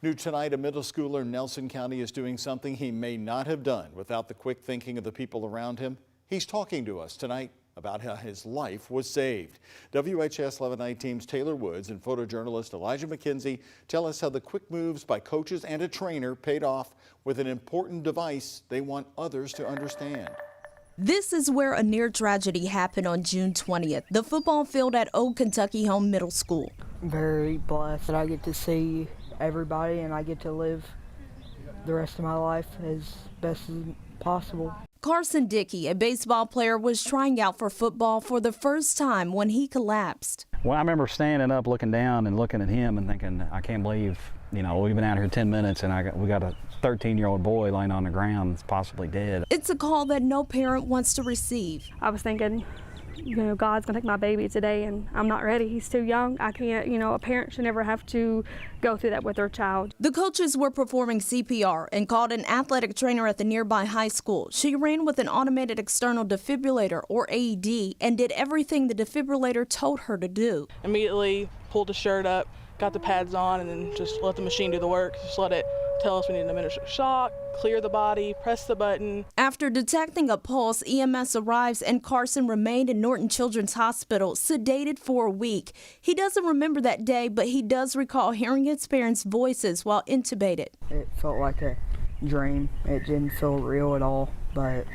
New tonight, a middle schooler in Nelson County is doing something he may not have done without the quick thinking of the people around him. He's talking to us tonight about how his life was saved. WHS 1119's Taylor Woods and photojournalist Elijah McKenzie tell us how the quick moves by coaches and a trainer paid off with an important device they want others to understand. This is where a near tragedy happened on June 20th, the football field at Old Kentucky Home Middle School. Very blessed that I get to see everybody and I get to live the rest of my life as best as possible. Carson Dickey, a baseball player, was trying out for football for the first time when he collapsed. Well, I remember standing up, looking down and looking at him and thinking, I can't believe, we've been out here 10 minutes and we got a 13-year-old boy laying on the ground, possibly dead. It's a call that no parent wants to receive. I was thinking, God's gonna take my baby today and I'm not ready. He's too young. I can't, a parent should never have to go through that with their child. The coaches were performing CPR and called an athletic trainer at the nearby high school. She ran with an automated external defibrillator, or AED, and did everything the defibrillator told her to do. Immediately pulled the shirt up, got the pads on, and then just let the machine do the work. Just let it tell us we need an administer shock, clear the body, press the button. After detecting a pulse, EMS arrives and Carson remained in Norton Children's Hospital, sedated for a week. He doesn't remember that day, but he does recall hearing his parents' voices while intubated. It felt like a dream. It didn't feel real at all, but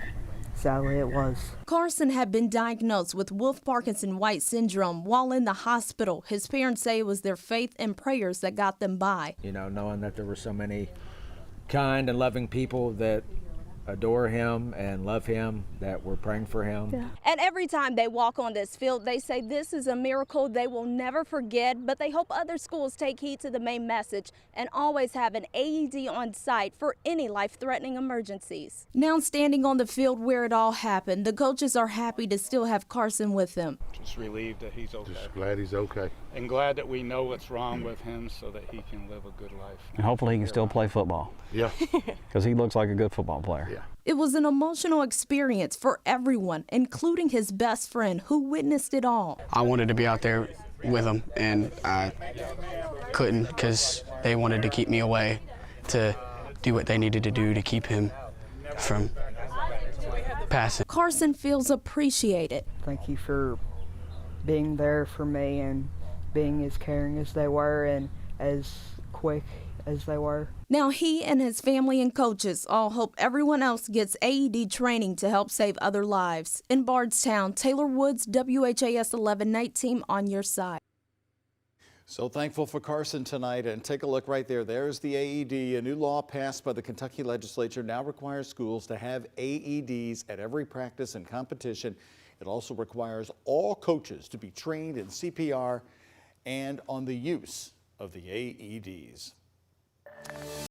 sadly it was. Carson had been diagnosed with Wolff-Parkinson-White syndrome while in the hospital. His parents say it was their faith and prayers that got them by. Knowing that there were so many kind and loving people that adore him and love him, that were praying for him. Yeah. And every time they walk on this field, they say this is a miracle they will never forget, but they hope other schools take heed to the main message and always have an AED on site for any life-threatening emergencies. Now standing on the field where it all happened, the coaches are happy to still have Carson with them. Just relieved that he's okay. Just glad he's okay. And glad that we know what's wrong with him so that he can live a good life. And hopefully he can still play football. Yeah. Because he looks like a good football player. Yeah. It was an emotional experience for everyone, including his best friend who witnessed it all. I wanted to be out there with him, and I couldn't because they wanted to keep me away to do what they needed to do to keep him from passing. Carson feels appreciated. Thank you for being there for me and being as caring as they were and as quick as they were. Now he and his family and coaches all hope everyone else gets AED training to help save other lives. In Bardstown, Taylor Woods, WHAS 1119 on your side. So thankful for Carson tonight, and take a look right there. There's the AED. A new law passed by the Kentucky legislature now requires schools to have AEDs at every practice and competition. It also requires all coaches to be trained in CPR and on the use of the AEDs.